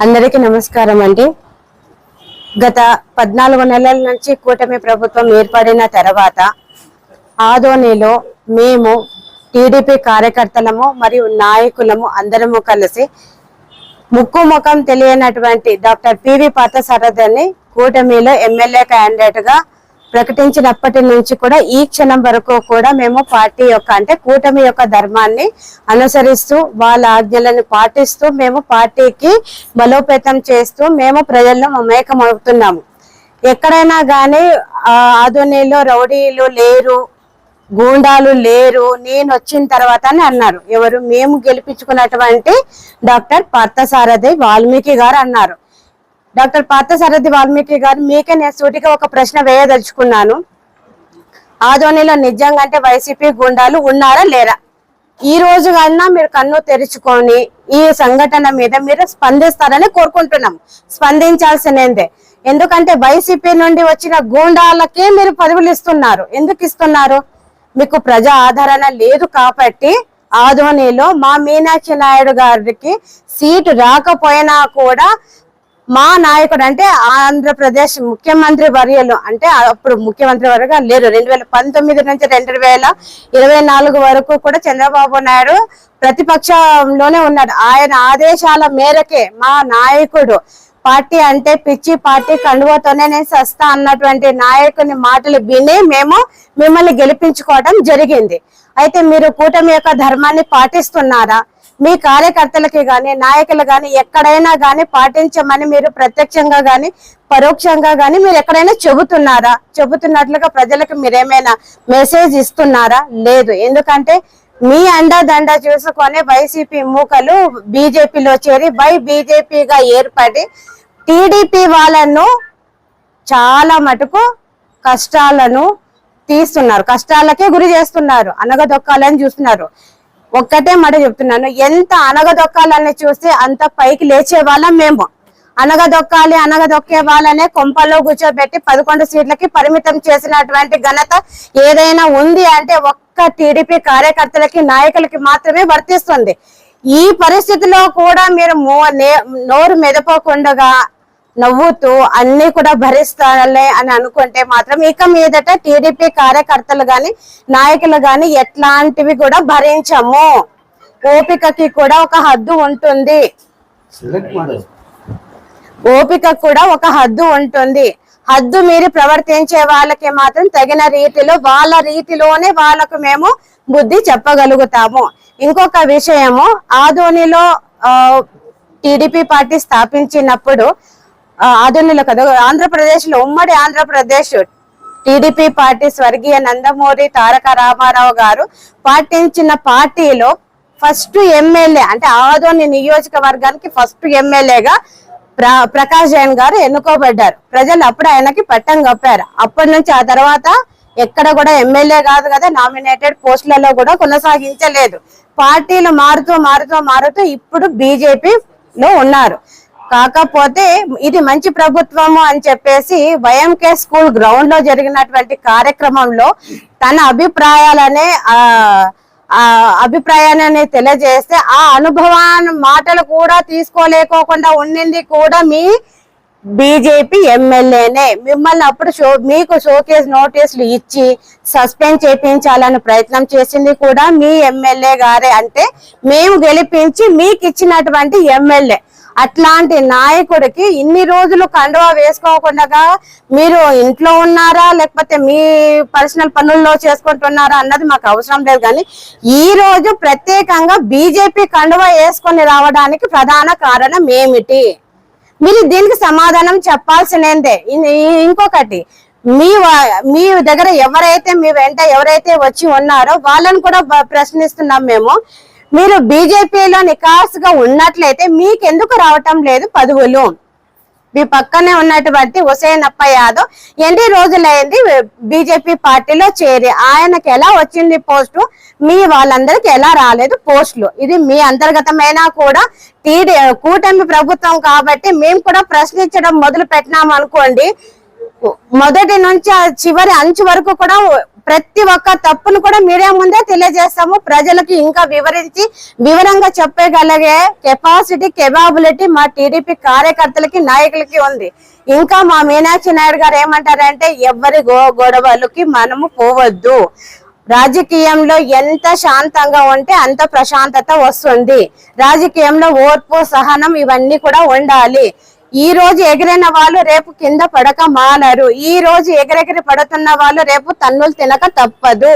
అందరికీ నమస్కారం అండి. గత 14 నెలల నుంచి కూటమి ప్రభుత్వం ఏర్పడిన తర్వాత ఆదోనిలో మేము టీడీపీ కార్యకర్తలము మరియు నాయకులము అందరము కలిసి ముక్కు ముఖం తెలియనటువంటి డాక్టర్ పివి పార్థసారథిని కూటమిలో ఎమ్మెల్యే క్యాండిడేట్ గా ప్రకటించినప్పటి నుంచి కూడా ఈ క్షణం వరకు కూడా మేము పార్టీ యొక్క అంటే కూటమి యొక్క ధర్మాన్ని అనుసరిస్తూ వాళ్ళ ఆజ్ఞలను పాటిస్తూ మేము పార్టీకి బలోపేతం చేస్తూ మేము ప్రజల్లో మమేకం అవుతున్నాము. ఎక్కడైనా కానీ ఆదోనిలో రౌడీలు లేరు, గూండాలు లేరు, నేను వచ్చిన తర్వాత అని అన్నారు. ఎవరు? మేము గెలిపించుకున్నటువంటి డాక్టర్ పార్థసారథి వాల్మీకి గారు అన్నారు. డాక్టర్ పార్థసారథి వాల్మీకి గారు, మీకే నేను సూటిగా ఒక ప్రశ్న వేయదలుచుకున్నాను. ఆదోనిలో నిజంగా అంటే వైసీపీ గుండాలు ఉన్నారా లేరా? ఈ రోజు కన్నా మీరు కన్ను తెరుచుకొని ఈ సంఘటన మీద మీరు స్పందిస్తారని కోరుకుంటున్నాం. స్పందించాల్సినదే. ఎందుకంటే వైసీపీ నుండి వచ్చిన గూండాలకే మీరు పదవులు ఇస్తున్నారు. ఎందుకు ఇస్తున్నారు? మీకు ప్రజా ఆదరణ లేదు కాబట్టి ఆదోనిలో మా మీనాక్షి నాయుడు గారికి సీటు రాకపోయినా కూడా మా నాయకుడు అంటే ఆంధ్రప్రదేశ్ ముఖ్యమంత్రి వర్యులు అంటే అప్పుడు ముఖ్యమంత్రి వర్గా లేరు. 2019 నుంచి 2024 వరకు కూడా చంద్రబాబు నాయుడు ప్రతిపక్షంలోనే ఉన్నాడు. ఆయన ఆదేశాల మేరకే మా నాయకుడు పార్టీ అంటే పిచ్చి పార్టీ కండువతోనే నేను సస్తా అన్నటువంటి నాయకుని మాటలు విని మేము మిమ్మల్ని గెలిపించుకోవడం జరిగింది. అయితే మీరు కూటమి యొక్క ధర్మాన్ని పాటిస్తున్నారా? మీ కార్యకర్తలకి గాని నాయకులు గాని ఎక్కడైనా గాని పాటించమని మీరు ప్రత్యక్షంగా గాని పరోక్షంగా గాని మీరు ఎక్కడైనా చెబుతున్నారా? చెబుతున్నట్లుగా ప్రజలకు మీరేమైనా మెసేజ్ ఇస్తున్నారా? లేదు. ఎందుకంటే మీ అండదండ చూసుకొని వైసీపీ మూకలు బీజేపీలో చేరి బీజేపీగా ఏర్పడి టీడీపీ వాళ్ళను చాలా మటుకు కష్టాలను తీస్తున్నారు, కష్టాలకే గురి చేస్తున్నారు, అనగదొక్కాలని చూస్తున్నారు. ఒక్కటే మాట చెప్తున్నాను, ఎంత అనగదొక్కాలని చూస్తే అంత పైకి లేచే వాళ్ళం మేము. అనగదొక్కే వాళ్ళనే కొంపల్లో కూర్చోబెట్టి 11 సీట్లకి పరిమితం చేసినటువంటి ఘనత ఏదైనా ఉంది అంటే ఒక్క టీడీపీ కార్యకర్తలకి నాయకులకి మాత్రమే వర్తిస్తుంది. ఈ పరిస్థితిలో కూడా మీరు నోరు మెదపకుండా నవ్వుతూ అన్ని కూడా భరిస్తాలే అని అనుకుంటే మాత్రం ఇక మీదట టీడీపీ కార్యకర్తలు గాని నాయకులు గాని ఎట్లాంటివి కూడా భరించము. ఓపికకి కూడా ఒక హద్దు ఉంటుంది. ఓపిక కూడా ఒక హద్దు ఉంటుంది. హద్దు మీరి ప్రవర్తించే వాళ్ళకి మాత్రం తగిన రీతిలో వాళ్ళ రీతిలోనే వాళ్ళకు మేము బుద్ధి చెప్పగలుగుతాము. ఇంకొక విషయము, ఆదోనిలో టీడీపీ పార్టీ స్థాపించినప్పుడు ఆదోనిలో కదా ఆంధ్రప్రదేశ్ లో ఉమ్మడి ఆంధ్రప్రదేశ్ టీడీపీ పార్టీ స్వర్గీయ నందమూరి తారక రామారావు గారు పాటించిన పార్టీలో ఫస్ట్ ఎమ్మెల్యే అంటే ఆదోని నియోజకవర్గానికి ఫస్ట్ ఎమ్మెల్యేగా ప్రకాష్ జైన్ గారు ఎన్నుకోబడ్డారు. ప్రజలు అప్పుడు ఆయనకి పట్టం కప్పారు. అప్పటి నుంచి ఆ తర్వాత ఎక్కడ కూడా ఎమ్మెల్యే కాదు కదా, నామినేటెడ్ పోస్టులలో కూడా కొనసాగించలేదు. పార్టీలు మారుతూ ఇప్పుడు బీజేపీలో ఉన్నారు. కాకపోతే ఇది మంచి ప్రభుత్వము అని చెప్పేసి వైఎంకే స్కూల్ గ్రౌండ్ లో జరిగినటువంటి కార్యక్రమంలో తన అభిప్రాయాన్ని తెలియజేస్తే ఆ అనుభవాన్ని మాటలు కూడా తీసుకోలేకోకుండా ఉండింది కూడా మీ బీజేపీ ఎమ్మెల్యేనే. మిమ్మల్ని అప్పుడు మీకు షోకేస్ నోటీసులు ఇచ్చి సస్పెండ్ చేయించాలని ప్రయత్నం చేసింది కూడా మీ ఎమ్మెల్యే గారే. అంటే మేము గెలిపించి మీకు ఇచ్చినటువంటి ఎమ్మెల్యే. అట్లాంటి నాయకుడికి ఇన్ని రోజులు కండువా వేసుకోకుండా మీరు ఇంట్లో ఉన్నారా లేకపోతే మీ పర్సనల్ పనుల్లో చేసుకుంటున్నారా అన్నది మాకు అవసరం లేదు. కానీ ఈ రోజు ప్రత్యేకంగా బీజేపీ కండువా వేసుకొని రావడానికి ప్రధాన కారణం ఏమిటి? మీరు దీనికి సమాధానం చెప్పాల్సినదే. ఇంకొకటి, మీ దగ్గర ఎవరైతే మీ వెంట ఎవరైతే వచ్చి ఉన్నారో వాళ్ళని కూడా ప్రశ్నిస్తున్నాం మేము. మీరు బీజేపీలో నికాసుగా ఉన్నట్లయితే మీకెందుకు రావటం లేదు పదవులు? మీ పక్కనే ఉన్నటువంటి హుసేనప్ప యాదవ్ ఎన్ని రోజులైంది బీజేపీ పార్టీలో చేరి? ఆయనకి ఎలా వచ్చింది పోస్టు? మీ వాళ్ళందరికి ఎలా రాలేదు పోస్టులు? ఇది మీ అంతర్గతమైన కూడా కూటమి ప్రభుత్వం కాబట్టి మేము కూడా ప్రశ్నించడం మొదలు పెట్టినాం అనుకోండి, మొదటి నుంచి ఆ చివరి అంచు వరకు కూడా ప్రతి ఒక్క తప్పును కూడా మీడియా ముందే తెలియజేస్తాము. ప్రజలకు ఇంకా వివరంగా చెప్పగలిగే కేపబిలిటీ మా టీడీపీ కార్యకర్తలకి నాయకులకి ఉంది. ఇంకా మా మీనాక్షి నాయుడు గారు ఏమంటారంటే ఎవరి గొడవలకి మనము పోవద్దు. రాజకీయంలో ఎంత శాంతంగా ఉంటే అంత ప్రశాంతత వస్తుంది. రాజకీయంలో ఓర్పు, సహనం ఇవన్నీ కూడా ఉండాలి. ఈ రోజు ఎగిరిన వాళ్ళు రేపు కింద పడక మానరు. ఈ రోజు ఎగిరెగిరి పడుతున్న వాళ్ళు రేపు తన్నులు తినక తప్పదు.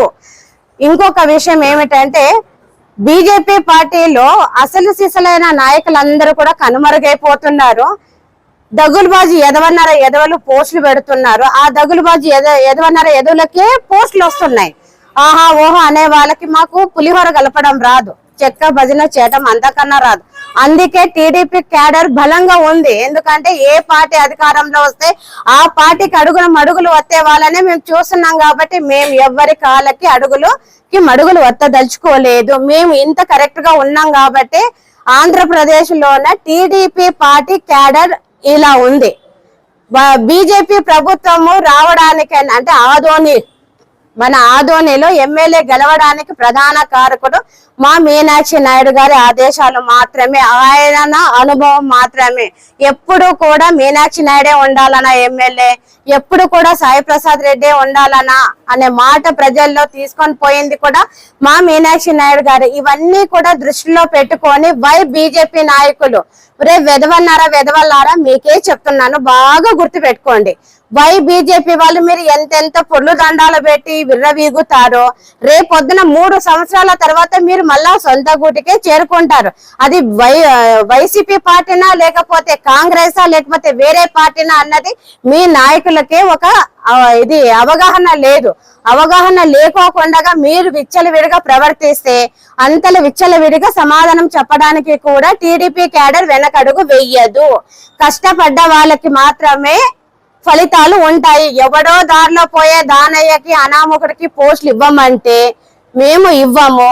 ఇంకొక విషయం ఏమిటంటే బీజేపీ పార్టీలో అసలు సిసలైన నాయకులందరూ కూడా కనుమరుగైపోతున్నారు. దగులుబాజీ ఎదవలు పోస్టులు పెడుతున్నారు. ఆ దగులుబాజీ ఎదవలకే పోస్టులు వస్తున్నాయి. ఆహా ఓహో అనే వాళ్ళకి మాకు పులిహోర కలపడం రాదు, చెక్క భజన చేయడం అంతకన్నా రాదు. అందుకే టీడీపీ క్యాడర్ బలంగా ఉంది. ఎందుకంటే ఏ పార్టీ అధికారంలో వస్తే ఆ పార్టీకి మడుగులు వత్తే వాళ్ళనే మేము చూస్తున్నాం. కాబట్టి మేము ఎవరి కాళ్ళకి మడుగులు వత్తదలుచుకోలేదు. మేము ఇంత కరెక్ట్ గా ఉన్నాం కాబట్టి ఆంధ్రప్రదేశ్ లోన టీడీపీ పార్టీ క్యాడర్ ఇలా ఉంది. బీజేపీ ప్రభుత్వము రావడానికైనా అంటే మన ఆదోనిలో ఎమ్మెల్యే గెలవడానికి ప్రధాన కారకుడు మా మీనాక్షి నాయుడు గారి ఆదేశాలు మాత్రమే, ఆయన అనుభవం మాత్రమే. ఎప్పుడు కూడా మీనాక్షి నాయుడే ఉండాలన్నా ఎమ్మెల్యే, ఎప్పుడు కూడా సాయి ప్రసాద్ రెడ్డి ఉండాలనా అనే మాట ప్రజల్లో తీసుకొని పోయింది కూడా మా మీనాక్షి నాయుడు గారు. ఇవన్నీ కూడా దృష్టిలో పెట్టుకొని బీజేపీ నాయకులు వెదవల్లారా మీకే చెప్తున్నాను, బాగా గుర్తు పెట్టుకోండి. బీజేపీ వాళ్ళు మీరు ఎంతెంత పొర్లు దండాలు పెట్టి విర్రవీగుతారో రేపొద్దున 3 సంవత్సరాల తర్వాత మీరు మళ్ళా సొంత గూటికే చేరుకుంటారు. అది వైసీపీ పార్టీనా లేకపోతే కాంగ్రెసా లేకపోతే వేరే పార్టీనా అన్నది మీ నాయకులకే ఒక అవగాహన లేదు. అవగాహన లేకోకుండా మీరు విచ్చలవిడిగా ప్రవర్తిస్తే అంతలో విచ్చలవిడిగా సమాధానం చెప్పడానికి కూడా టీడీపీ క్యాడర్ వెనకడుగు వెయ్యదు. కష్టపడ్డ వాళ్ళకి మాత్రమే ఫలితాలు ఉంటాయి. ఎవడో దారిలో పోయే దానయ్యకి అనామకుడికి పోస్టులు ఇవ్వమంటే మేము ఇవ్వము.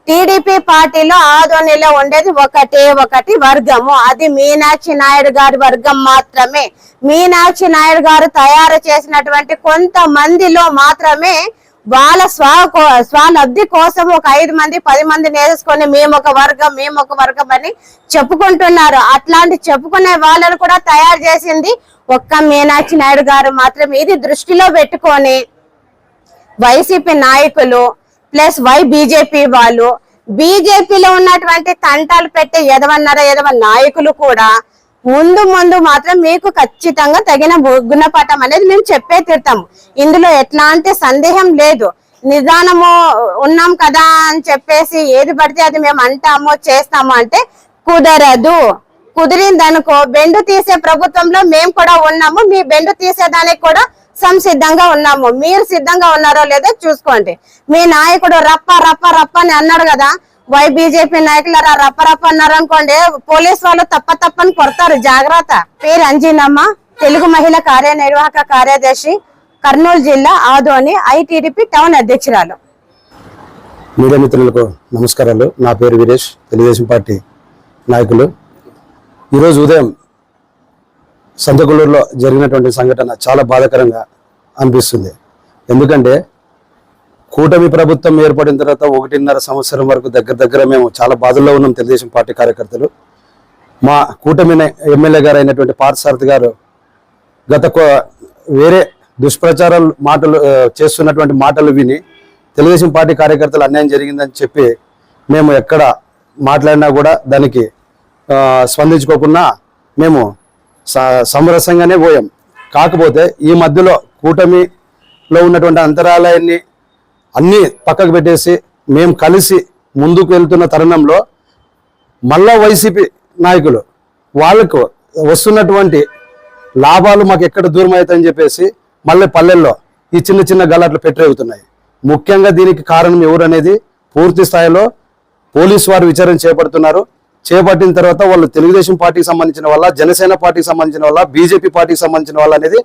టీడీపీ పార్టీలో ఆదోనిలో ఉండేది ఒకటి వర్గము, అది మీనాక్షి నాయుడు గారి వర్గం మాత్రమే. మీనాక్షి నాయుడు గారు తయారు చేసినటువంటి కొంతమందిలో మాత్రమే వాళ్ళ స్వలబ్ధి కోసం ఒక 5 మంది 10 మందిని వేసుకొని మేము ఒక వర్గం అని చెప్పుకుంటున్నారు. అట్లాంటి చెప్పుకునే వాళ్ళను కూడా తయారు చేసింది ఒక్క మీనాక్షి నాయుడు గారు మాత్రమే. ఇది దృష్టిలో పెట్టుకొని వైసీపీ నాయకులు ప్లస్ బీజేపీ వాళ్ళు, బీజేపీలో ఉన్నటువంటి తంటాలు పెట్టే ఎదవ నాయకులు కూడా ముందు మాత్రం మీకు ఖచ్చితంగా తగిన గుణపాఠం అనేది మేము చెప్పే తీరుతాము. ఇందులో ఎట్లాంటి సందేహం లేదు. నిదానము ఉన్నాం కదా అని చెప్పేసి ఏది పడితే అది మేము అంటాము చేస్తాము అంటే కుదరదు. కుదిరిందనుకో బెండు తీసే ప్రభుత్వంలో మేము కూడా ఉన్నాము. మీ బెండు తీసేదానికి కూడా సంసిద్ధంగా ఉన్నాము. మీరు సిద్ధంగా ఉన్నారో లేదో చూసుకోండి. మీ నాయకుడు రప్ప అని అన్నాడు కదా, బీజేపీ నాయకులు రప్ప అన్నారు అనుకోండి, పోలీస్ వాళ్ళు తప్పని కొడతారు, జాగ్రత్త. పేరు అంజీనమ్మ, తెలుగు మహిళా కార్యనిర్వాహక కార్యదర్శి, కర్నూలు జిల్లా ఆదోని ఐటీడీపీ టౌన్ అధ్యక్షురాలు. మీడియా మిత్రులకు నమస్కారాలు. నా పేరు వీరేష్, తెలుగుదేశం పార్టీ నాయకులు. ఈరోజు ఉదయం సంతకూరులో జరిగినటువంటి సంఘటన చాలా బాధాకరంగా అనిపిస్తుంది. ఎందుకంటే కూటమి ప్రభుత్వం ఏర్పడిన తర్వాత 1.5 సంవత్సరం వరకు దగ్గర మేము చాలా బాధల్లో ఉన్నాం తెలుగుదేశం పార్టీ కార్యకర్తలు. మా కూటమి ఎమ్మెల్యే గారు అయినటువంటి పార్థసారథి గారు వేరే దుష్ప్రచారాలు చేస్తున్నటువంటి మాటలు విని తెలుగుదేశం పార్టీ కార్యకర్తలు అన్యాయం జరిగిందని చెప్పి మేము ఎక్కడ మాట్లాడినా కూడా దానికి స్పందించుకోకుండా మేము సమరసంగానే పోయాం. కాకపోతే ఈ మధ్యలో కూటమిలో ఉన్నటువంటి అంతరాలయాన్ని అన్నీ పక్కకు పెట్టేసి మేము కలిసి ముందుకు వెళ్తున్న తరుణంలో మళ్ళా వైసీపీ నాయకులు వాళ్ళకు వస్తున్నటువంటి లాభాలు మాకు ఎక్కడ దూరం అవుతాయని చెప్పేసి మళ్ళీ పల్లెల్లో ఈ చిన్న గలాట్లు పెట్టరేగుతున్నాయి. ముఖ్యంగా దీనికి కారణం ఎవరు అనేది పూర్తి స్థాయిలో పోలీసు వారు విచారణ చేపడుతున్నారు. చేపట్టిన తర్వాత వాళ్ళు తెలుగుదేశం పార్టీకి సంబంధించిన వాళ్ళ, జనసేన పార్టీకి సంబంధించిన వాళ్ళ, బీజేపీ పార్టీకి సంబంధించిన వాళ్ళ అనేది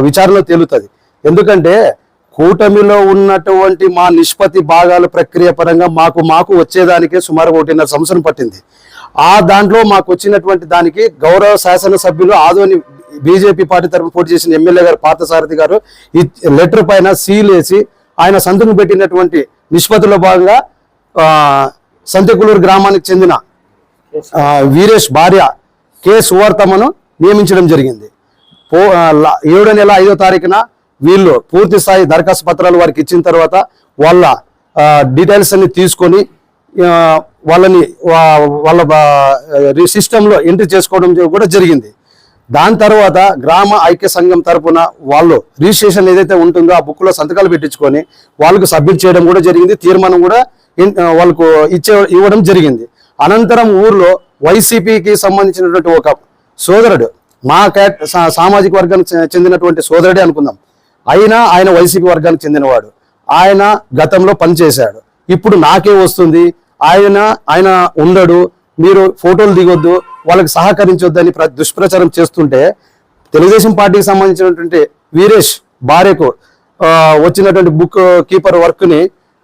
విచారణలో తేలుతుంది. ఎందుకంటే కూటమిలో ఉన్నటువంటి మా నిష్పత్తి భాగాల ప్రక్రియ పరంగా మాకు వచ్చేదానికే సుమారు 1.5 సంవత్సరం పట్టింది. ఆ దాంట్లో మాకు వచ్చినటువంటి దానికి గౌరవ శాసనసభ్యులు ఆదోని బీజేపీ పార్టీ తరఫున పోటీ చేసిన ఎమ్మెల్యే గారు పార్థసారథి గారు ఈ లెటర్ పైన సీల్ వేసి ఆయన సంతకం పెట్టినటువంటి నిష్పత్తిలో భాగంగా సంతకులూరు గ్రామానికి చెందిన వీరేష్ భార్య కె సువర్తమ్మను నియమించడం జరిగింది. 7 నెల 5వ తారీఖున వీళ్ళు పూర్తి స్థాయి దరఖాస్తు పత్రాలు వారికి ఇచ్చిన తర్వాత వాళ్ళ డీటెయిల్స్ అన్ని తీసుకొని వాళ్ళని వాళ్ళ సిస్టంలో ఎంట్రీ చేసుకోవడం కూడా జరిగింది. దాని తర్వాత గ్రామ ఐక్య సంఘం తరపున వాళ్ళు రిజిస్ట్రేషన్ ఏదైతే ఉంటుందో ఆ బుక్లో సంతకాలు పెట్టించుకొని వాళ్ళకు సబ్మిట్ చేయడం కూడా జరిగింది. తీర్మానం కూడా వాళ్ళకు ఇవ్వడం జరిగింది. అనంతరం ఊర్లో వైసీపీకి సంబంధించినటువంటి ఒక సోదరుడు మా సామాజిక వర్గానికి చెందినటువంటి సోదరుడే అనుకుందాం, అయినా ఆయన వైసీపీ వర్గానికి చెందినవాడు. ఆయన గతంలో పనిచేశాడు. ఇప్పుడు నాకే వస్తుంది, ఆయన ఉండడు, మీరు ఫోటోలు దిగొద్దు, వాళ్ళకి సహకరించొద్దని దుష్ప్రచారం చేస్తుంటే తెలుగుదేశం పార్టీకి సంబంధించినటువంటి వీరేష్ భార్యకు వచ్చినటువంటి బుక్ కీపర్ వర్క్ని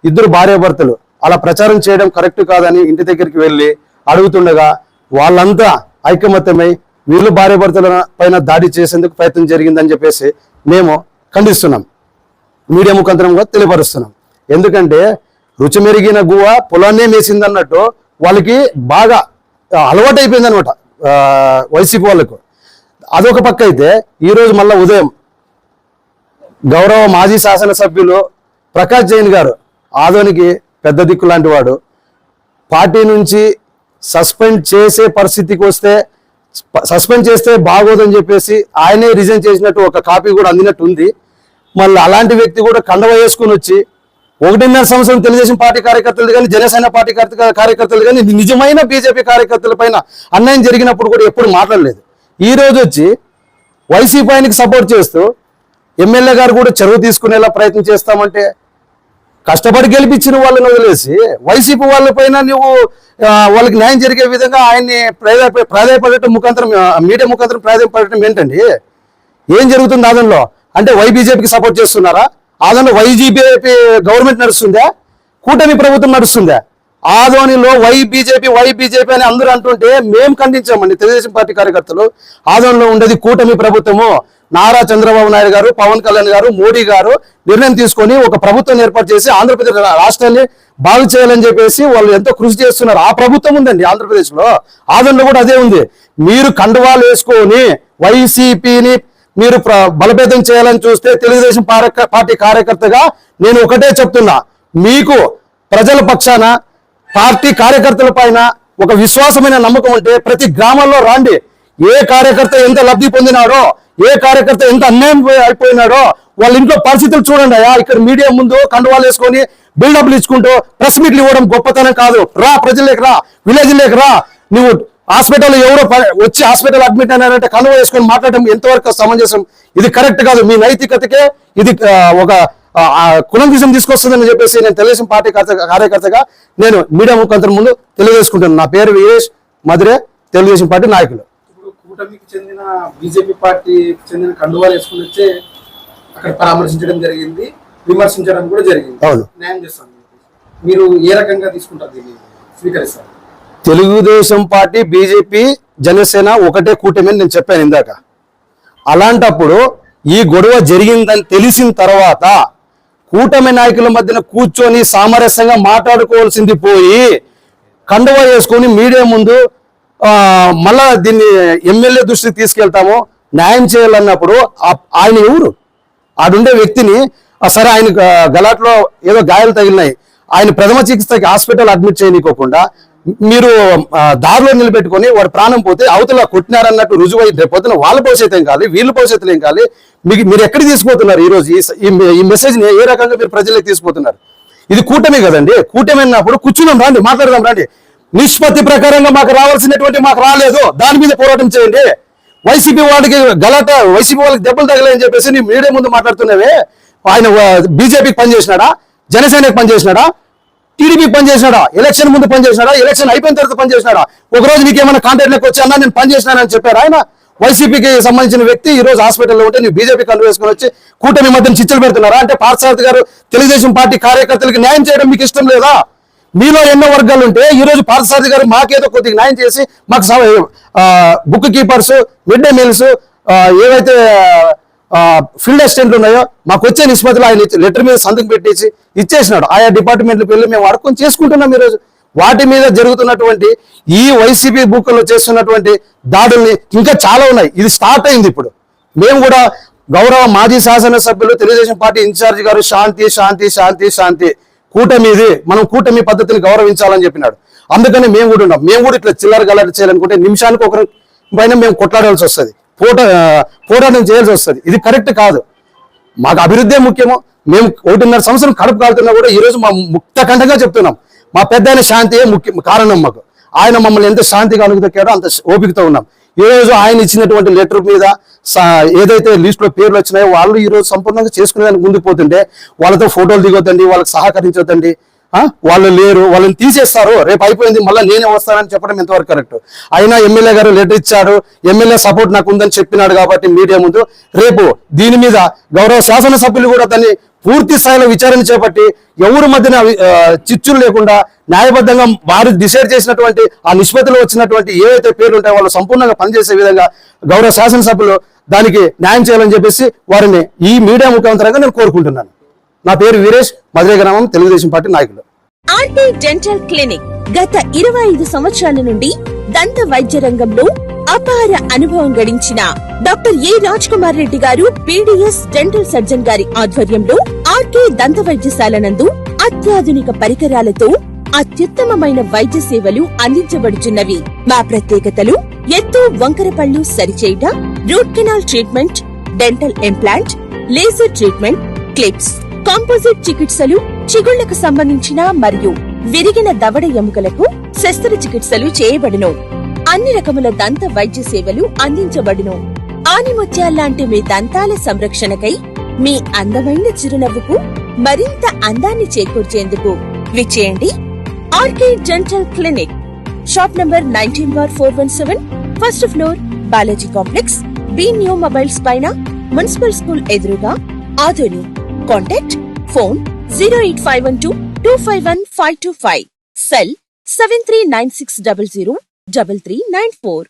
ఇద్దరు భార్యాభర్తలు అలా ప్రచారం చేయడం కరెక్ట్ కాదని ఇంటి దగ్గరికి వెళ్ళి అడుగుతుండగా వాళ్ళంతా ఐకమత్యమై వీళ్ళు భార్యాభర్తల పైన దాడి చేసేందుకు ప్రయత్నం జరిగిందని చెప్పేసి మేము ఖండిస్తున్నాం, మీడియా ముఖాంతరంగా తెలియపరుస్తున్నాం. ఎందుకంటే రుచి మెరిగిన గువ్వ పొలాన్నే మేసింది అన్నట్టు వాళ్ళకి బాగా అలవాటు అయిపోయింది అనమాట వైసీపీ వాళ్ళకు. అదొక పక్క అయితే ఈరోజు మళ్ళీ ఉదయం గౌరవ మాజీ శాసనసభ్యులు ప్రకాష్ జైన్ గారు, ఆదోనికి పెద్ద దిక్కు లాంటి వాడు, పార్టీ నుంచి సస్పెండ్ చేసే పరిస్థితికి వస్తే సస్పెండ్ చేస్తే బాగోదని చెప్పేసి ఆయనే రిజైన్ చేసినట్టు ఒక కాపీ కూడా అందినట్టు ఉంది. మళ్ళీ అలాంటి వ్యక్తి కూడా కండవ వేసుకుని వచ్చి 1.5 సంవత్సరం తెలుగుదేశం పార్టీ కార్యకర్తలు కానీ జనసేన పార్టీ కార్యకర్తలు కానీ నిజమైన బీజేపీ కార్యకర్తల పైన అన్యాయం జరిగినప్పుడు కూడా ఎప్పుడు మాట్లాడలేదు. ఈ రోజు వచ్చి వైసీపీ ఆయనకి సపోర్ట్ చేస్తూ ఎమ్మెల్యే గారు కూడా చొరవ తీసుకునేలా ప్రయత్నం చేస్తామంటే కష్టపడి గెలిపించిన వాళ్ళని వదిలేసి వైసీపీ వాళ్ళ పైన నువ్వు వాళ్ళకి న్యాయం జరిగే విధంగా ఆయన్ని ప్రాధాయపడటం ముఖాంతరం మీడియా ముఖాంతరం ప్రాధాయపడటం ఏంటండి? ఏం జరుగుతుంది ఆదంలో? అంటే బీజేపీకి సపోర్ట్ చేస్తున్నారా? ఆదోనిలో వైజీపీ గవర్నమెంట్ నడుస్తుందా? కూటమి ప్రభుత్వం నడుస్తుందా? ఆదోనిలో బీజేపీ అని అందరూ అంటుంటే మేము ఖండించామండి తెలుగుదేశం పార్టీ కార్యకర్తలు. ఆదోనిలో ఉండేది కూటమి ప్రభుత్వము. నారా చంద్రబాబు నాయుడు గారు, పవన్ కళ్యాణ్ గారు, మోడీ గారు నిర్ణయం తీసుకొని ఒక ప్రభుత్వం ఏర్పాటు చేసి ఆంధ్రప్రదేశ్ రాష్ట్రాన్ని బాగు చేయాలని చెప్పేసి వాళ్ళు ఎంతో కృషి చేస్తున్నారు. ఆ ప్రభుత్వం ఉందండి ఆంధ్రప్రదేశ్ లో. ఆదోనిలో కూడా అదే ఉంది. మీరు కండువాలు వేసుకొని వైసీపీని మీరు బలపేతం చేయాలని చూస్తే తెలుగుదేశం పార్టీ కార్యకర్తగా నేను ఒకటే చెప్తున్నా, మీకు ప్రజల పక్షాన పార్టీ కార్యకర్తల పైన ఒక విశ్వాసమైన నమ్మకం ఉంటే ప్రతి గ్రామాల్లో రాండి. ఏ కార్యకర్త ఎంత లబ్ధి పొందినాడో, ఏ కార్యకర్త ఎంత అన్యాయం అయిపోయినాడో వాళ్ళ ఇంట్లో పరిస్థితులు చూడండి. ఇక్కడ మీడియా ముందు కండువాలు వేసుకొని బిల్డప్లు ఇచ్చుకుంటూ ప్రెస్ మీట్లు ఇవ్వడం గొప్పతనం కాదు. రా, ప్రజల్లోకి రా, విలేజ్లోకి రా. నువ్వు హాస్పిటల్ ఎవరో వచ్చి హాస్పిటల్ అడ్మిట్ అయినారంటే కండువా వేసుకొని మాట్లాడటం ఎంతవరకు సమంజసం? ఇది కరెక్ట్ కాదు. మీ నైతికతకే ఇది ఒక కులంకిజం తీసుకొస్తుందని చెప్పేసి నేను తెలుగుదేశం పార్టీ కార్యకర్తగా నేను మీడియా ముఖాంతరం ముందు తెలియజేసుకుంటాను. నా పేరు వీరేష్ మధురే, తెలుగుదేశం పార్టీ నాయకులు. ఇప్పుడు కూటమికి చెందిన బీజేపీ పార్టీకి చెందిన కండువాలు వేసుకుని వచ్చే అక్కడ పరామర్శించడం జరిగింది, విమర్శించడం కూడా జరిగింది. అవును, న్యాయం చేస్తాను. మీరు ఏ రకంగా తీసుకుంటారు, దీన్ని స్వీకరిస్తారు? తెలుగుదేశం పార్టీ, బీజేపీ, జనసేన ఒకటే కూటమి అని నేను చెప్పాను ఇందాక. అలాంటప్పుడు ఈ గొడవ జరిగిందని తెలిసిన తర్వాత కూటమి నాయకుల మధ్యన కూర్చొని సామరస్యంగా మాట్లాడుకోవాల్సింది పోయి కండువా వేసుకొని మీడియా ముందు మళ్ళా దీన్ని ఎమ్మెల్యే దృష్టికి తీసుకెళ్తాము, న్యాయం చేయాలన్నప్పుడు ఆయన ఎవరు? ఆడుండే వ్యక్తిని సరే ఆయన గలాట్లో ఏదో గాయాలు తగిలినాయి, ఆయన ప్రథమ చికిత్సకి హాస్పిటల్ అడ్మిట్ చేయనీకోకుండా మీరు దారిలో నిలబెట్టుకొని వాడు ప్రాణం పోతే అవతల కొట్టినారన్నట్టు రుజువు అయితే పొద్దున వాళ్ళ భవిష్యత్తు ఏం కాదు, వీళ్ళ భవిష్యత్తులు ఏం కాదు. మీరు ఎక్కడికి తీసుకుపోతున్నారు ఈరోజు? ఈ మెసేజ్ని ఏ రకంగా మీరు ప్రజలకు తీసుకుపోతున్నారు? ఇది కూటమి కదండి. కూటమి అన్నప్పుడు కూర్చున్నాం రండి, మాట్లాడదాం రండి. నిష్పత్తి ప్రకారంగా మాకు రావాల్సినటువంటి మాకు రాలేదు, దాని మీద పోరాటం చేయండి. వైసీపీ వాళ్ళకి గలాట, వైసీపీ వాళ్ళకి దెబ్బలు తగలేని చెప్పేసి నీ మీడియా ముందు మాట్లాడుతున్నావే. ఆయన బీజేపీకి పనిచేసినాడా? జనసేనకి పనిచేసినాడా? టీడీపీకి పనిచేసినాడా? ఎలక్షన్ ముందు పనిచేసినాడా? ఎలక్షన్ అయిపోయిన తర్వాత పనిచేసినాడా? ఒకరోజు నీకు ఏమైనా కాంటాక్ట్లోకి వచ్చి అన్నా నేను పనిచేసినానని చెప్పారు ఆయన? వైసీపీకి సంబంధించిన వ్యక్తి ఈ రోజు హాస్పిటల్లో ఉంటే నువ్వు బీజేపీ కండు వేసుకొని వచ్చి కూటమి మధ్యన చిచ్చులు పెడుతున్నారా? అంటే పార్థసారథి గారు తెలుగుదేశం పార్టీ కార్యకర్తలకు న్యాయం చేయడం మీకు ఇష్టం లేదా? మీలో ఎన్నో వర్గాలు ఉంటే ఈ రోజు పార్థసారథి గారు మాకేదో కొద్దిగా న్యాయం చేసి మాకు book keepers, mid day meals, ఏవైతే ఫీల్డ్ అసిస్టెంట్లు ఉన్నాయో మాకు వచ్చే నిష్పత్తిలో ఆయన లెటర్ మీద సంతకం పెట్టేసి ఇచ్చేసినాడు. ఆయా డిపార్ట్మెంట్లకు వెళ్ళి మేము వర్క్ చేసుకుంటున్నాం. ఈరోజు వాటి మీద జరుగుతున్నటువంటి ఈ వైసీపీ బుక్లో చేస్తున్నటువంటి దాడుల్ని ఇంకా చాలా ఉన్నాయి. ఇది స్టార్ట్ అయింది. ఇప్పుడు మేము కూడా గౌరవ మాజీ శాసనసభ్యులు తెలుగుదేశం పార్టీ ఇన్ఛార్జ్ గారు శాంతి శాంతి శాంతి శాంతి కూటమిది, మనం కూటమి పద్ధతిని గౌరవించాలని చెప్పినాడు. అందుకని మేము కూడా ఉన్నాం. మేము కూడా ఇట్లా చిల్లర గల్లర చేయాలనుకుంటే నిమిషానికి ఒకరి పైన మేము కొట్లాడాల్సి వస్తుంది, పోరాటం చేయాల్సి వస్తుంది. ఇది కరెక్ట్ కాదు. మాకు అభివృద్ధి ముఖ్యము. మేము 1.5 సంవత్సరం కడుపు కాలుతున్నా కూడా ఈరోజు మా ముక్తకంఠంగా చెప్తున్నాం, మా పెద్ద ఆయన శాంతియే ముఖ్యం కారణం మాకు. ఆయన మమ్మల్ని ఎంత శాంతిగా అనుగుతారో అంత ఓపికతో ఉన్నాం. ఈ రోజు ఆయన ఇచ్చినటువంటి లెటర్ మీద ఏదైతే లిస్ట్ లో పేర్లు వచ్చినాయో వాళ్ళు ఈ రోజు సంపూర్ణంగా చేసుకునేదానికి ముందుకు పోతుంటే వాళ్ళతో ఫోటోలు దిగొద్దండి, వాళ్ళకి సహకరించొద్దండి, వాళ్ళు లేరు, వాళ్ళని తీసేస్తారు, రేపు అయిపోయింది మళ్ళీ నేనే వస్తానని చెప్పడం ఎంతవరకు కరెక్ట్? అయినా ఎమ్మెల్యే గారు లెటర్ ఇచ్చాడు, ఎమ్మెల్యే సపోర్ట్ నాకు ఉందని చెప్పినాడు కాబట్టి మీడియా ముందు రేపు దీని మీద గౌరవ శాసనసభ్యులు కూడా దాన్ని పూర్తి స్థాయిలో విచారణ చేపట్టి ఎవరి మధ్యన చిచ్చులు లేకుండా న్యాయబద్ధంగా వారు డిసైడ్ చేసినటువంటి ఆ నిష్పత్తిలో వచ్చినటువంటి ఏవైతే పేర్లు ఉంటాయో వాళ్ళు సంపూర్ణంగా పనిచేసే విధంగా గౌరవ శాసనసభ్యులు దానికి న్యాయం చేయాలని చెప్పేసి వారిని ఈ మీడియా ముఖాంతరంగా నేను కోరుకుంటున్నాను. నా పేరు వీరేష్, మధురై గ్రామం, తెలుగుదేశం పార్టీ నాయకులు. ఆర్టీ డెంటల్ క్లినిక్ గత 25 సంవత్సరాల నుండి దంత వైద్య రంగంలో అపార అనుభవం గడించిన డాక్టర్ ఏ రాజ్ కుమార్ రెడ్డి గారు పీడీఎస్ డెంటల్ సర్జన్ గారి ఆధ్వర్యంలో ఆర్కే దంత వైద్యశాల నందు అత్యాధునిక పరికరాలతో అత్యుత్తమమైన వైద్య సేవలు అందించబడుచున్నవి. మా ప్రత్యేకతలు ఎత్తు వంకర పళ్ళు సరిచేయుట, root canal treatment, dental implant, laser treatment, clips, composite చికిత్సలు, చిగుళ్లకు సంబంధించిన మరియు విరిగిన దవడ ఎముకలకు శస్త్రచికిత్సలు చేయబడును. అన్ని రకముల దంత వైద్య సేవలు అందించబడును. ఆనిముత్యాల్లాంటి మీ దంతాల సంరక్షణకై మీ అందమైన చిరునవ్వుకు మరింత అందాన్ని చేకూర్చేందుకు విచ్చేయండి RK dental clinic, shop number 19/417, first floor, Balaji complex, B new mobiles పైన, మున్సిపల్ స్కూల్ ఎదురుగా, ఆదోని. Contact phone 08512251525, cell 7396003394.